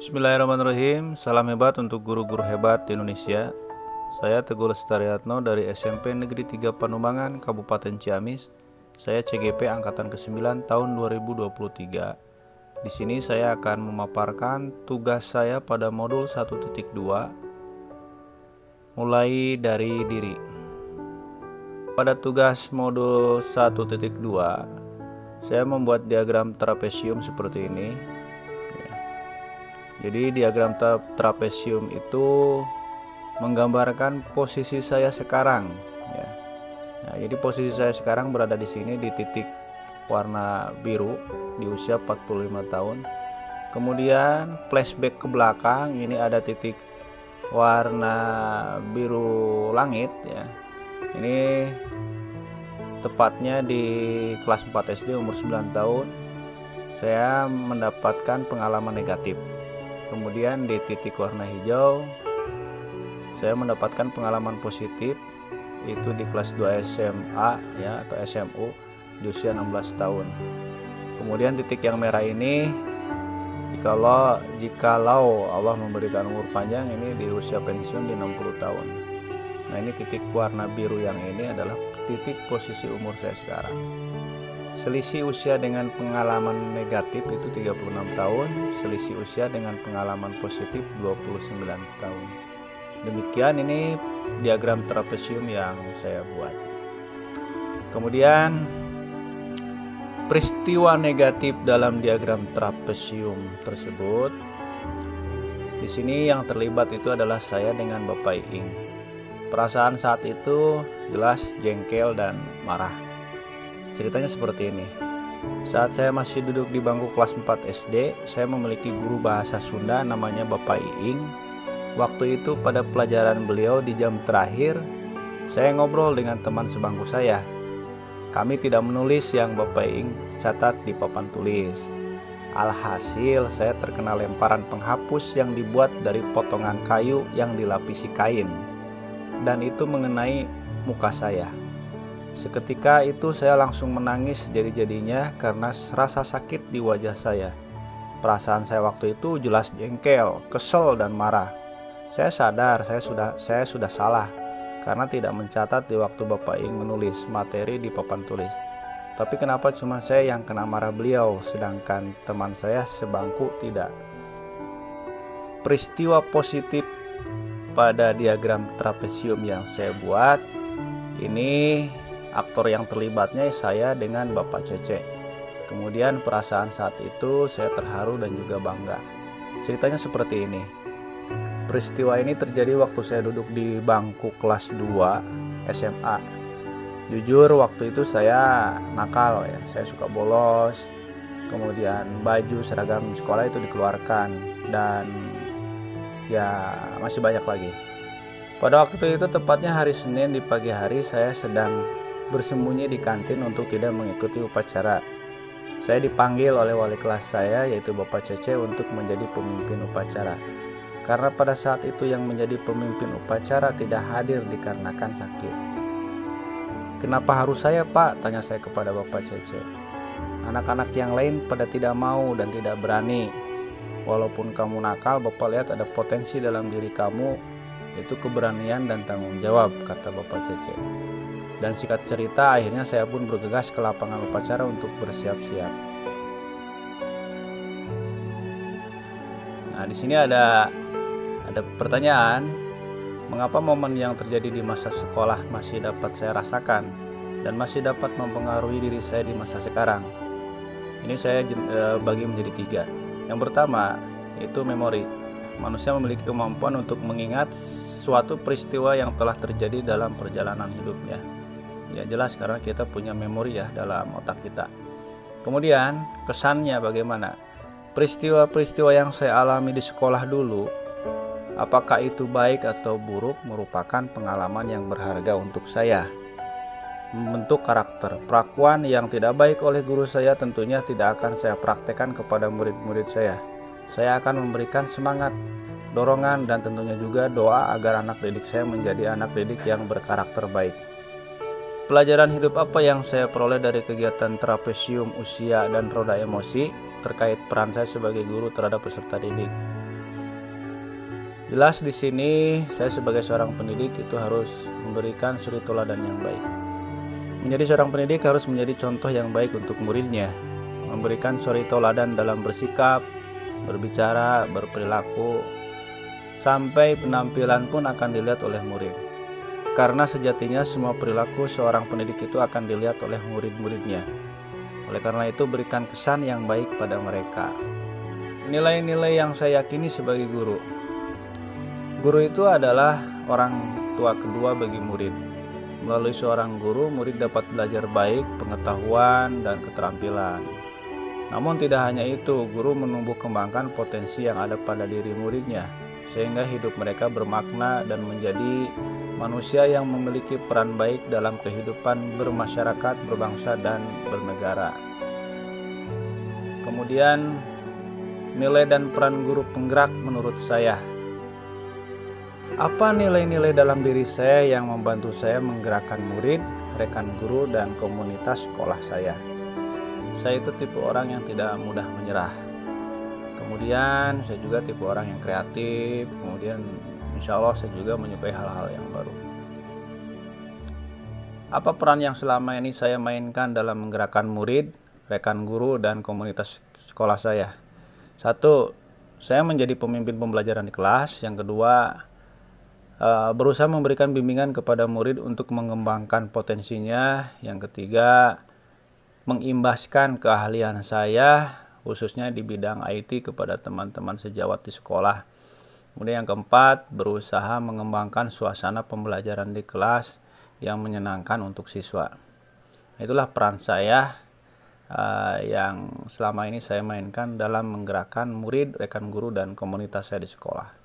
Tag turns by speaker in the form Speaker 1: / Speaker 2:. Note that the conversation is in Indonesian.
Speaker 1: Bismillahirrahmanirrahim. Salam hebat untuk guru-guru hebat di Indonesia. Saya Teguh Lestariatno dari SMP Negeri 3 Panumbangan, Kabupaten Ciamis. Saya CGP angkatan ke-9 tahun 2023. Di sini saya akan memaparkan tugas saya pada modul 1.2 mulai dari diri. Pada tugas modul 1.2 saya membuat diagram trapesium seperti ini. Jadi diagram trapesium itu menggambarkan posisi saya sekarang ya. Nah, jadi posisi saya sekarang berada di sini di titik warna biru di usia 45 tahun. Kemudian flashback ke belakang, ini ada titik warna biru langit ya. Ini tepatnya di kelas 4 SD umur 9 tahun. Saya mendapatkan pengalaman negatif. Kemudian di titik warna hijau saya mendapatkan pengalaman positif, itu di kelas 2 SMA ya, atau SMU di usia 16 tahun. Kemudian titik yang merah ini jikalau Allah memberikan umur panjang, ini di usia pensiun di 60 tahun. Nah, ini titik warna biru yang ini adalah titik posisi umur saya sekarang. Selisih usia dengan pengalaman negatif itu 36 tahun, selisih usia dengan pengalaman positif 29 tahun. Demikian ini diagram trapesium yang saya buat. Kemudian peristiwa negatif dalam diagram trapesium tersebut, di sini yang terlibat itu adalah saya dengan Bapak Iing. Perasaan saat itu jelas jengkel dan marah. Ceritanya seperti ini. Saat saya masih duduk di bangku kelas 4 SD, saya memiliki guru bahasa Sunda namanya Bapak Iing. Waktu itu pada pelajaran beliau di jam terakhir, saya ngobrol dengan teman sebangku saya. Kami tidak menulis yang Bapak Iing catat di papan tulis. Alhasil saya terkena lemparan penghapus yang dibuat dari potongan kayu yang dilapisi kain, dan itu mengenai muka saya. Seketika itu saya langsung menangis jadi-jadinya karena rasa sakit di wajah saya. Perasaan saya waktu itu jelas jengkel, kesel, dan marah. Saya sadar saya sudah salah karena tidak mencatat di waktu Bapak Iing menulis materi di papan tulis. Tapi kenapa cuma saya yang kena marah beliau, sedangkan teman saya sebangku tidak? Peristiwa positif pada diagram trapesium yang saya buat ini, aktor yang terlibatnya saya dengan Bapak Cece. Kemudian perasaan saat itu saya terharu dan juga bangga. Ceritanya seperti ini. Peristiwa ini terjadi waktu saya duduk di bangku kelas 2 SMA. Jujur waktu itu saya nakal ya, saya suka bolos. Kemudian baju seragam sekolah itu dikeluarkan, dan ya masih banyak lagi. Pada waktu itu tepatnya hari Senin di pagi hari, saya sedang bersembunyi di kantin untuk tidak mengikuti upacara. Saya dipanggil oleh wali kelas saya, yaitu Bapak Cece, untuk menjadi pemimpin upacara. Karena pada saat itu yang menjadi pemimpin upacara tidak hadir dikarenakan sakit. Kenapa harus saya, Pak? Tanya saya kepada Bapak Cece. Anak-anak yang lain pada tidak mau dan tidak berani. Walaupun kamu nakal, Bapak lihat ada potensi dalam diri kamu, itu keberanian dan tanggung jawab, kata Bapak Cece. Dan singkat cerita, akhirnya saya pun bergegas ke lapangan upacara untuk bersiap-siap. Nah, di sini ada pertanyaan, mengapa momen yang terjadi di masa sekolah masih dapat saya rasakan dan masih dapat mempengaruhi diri saya di masa sekarang? Ini saya bagi menjadi 3. Yang pertama, itu memori. Manusia memiliki kemampuan untuk mengingat suatu peristiwa yang telah terjadi dalam perjalanan hidupnya. Ya jelas karena kita punya memori ya dalam otak kita. Kemudian kesannya bagaimana? Peristiwa-peristiwa yang saya alami di sekolah dulu, apakah itu baik atau buruk, merupakan pengalaman yang berharga untuk saya. Membentuk karakter. Perlakuan yang tidak baik oleh guru saya tentunya tidak akan saya praktekkan kepada murid-murid saya. Saya akan memberikan semangat, dorongan, dan tentunya juga doa agar anak didik saya menjadi anak didik yang berkarakter baik. Pelajaran hidup apa yang saya peroleh dari kegiatan trapesium usia dan roda emosi terkait peran saya sebagai guru terhadap peserta didik? Jelas di sini saya sebagai seorang pendidik itu harus memberikan suri teladan yang baik. Menjadi seorang pendidik harus menjadi contoh yang baik untuk muridnya, memberikan suri teladan dalam bersikap, berbicara, berperilaku, sampai penampilan pun akan dilihat oleh murid. Karena sejatinya semua perilaku seorang pendidik itu akan dilihat oleh murid-muridnya. Oleh karena itu berikan kesan yang baik pada mereka. Nilai-nilai yang saya yakini sebagai guru. Guru itu adalah orang tua kedua bagi murid. Melalui seorang guru, murid dapat belajar baik, pengetahuan, dan keterampilan. Namun tidak hanya itu, guru menumbuh kembangkan potensi yang ada pada diri muridnya, sehingga hidup mereka bermakna dan menjadi manusia yang memiliki peran baik dalam kehidupan bermasyarakat, berbangsa, dan bernegara. Kemudian, nilai dan peran guru penggerak menurut saya. Apa nilai-nilai dalam diri saya yang membantu saya menggerakkan murid, rekan guru, dan komunitas sekolah saya? Saya itu tipe orang yang tidak mudah menyerah. Kemudian saya juga tipe orang yang kreatif. Kemudian insya Allah saya juga menyukai hal-hal yang baru. Apa peran yang selama ini saya mainkan dalam menggerakkan murid, rekan guru, dan komunitas sekolah saya? 1. Saya menjadi pemimpin pembelajaran di kelas. Yang kedua, berusaha memberikan bimbingan kepada murid untuk mengembangkan potensinya. Yang ketiga, mengimbaskan keahlian saya khususnya di bidang IT kepada teman-teman sejawat di sekolah. Kemudian yang keempat, berusaha mengembangkan suasana pembelajaran di kelas yang menyenangkan untuk siswa. Itulah peran saya yang selama ini saya mainkan dalam menggerakkan murid, rekan guru, dan komunitas saya di sekolah.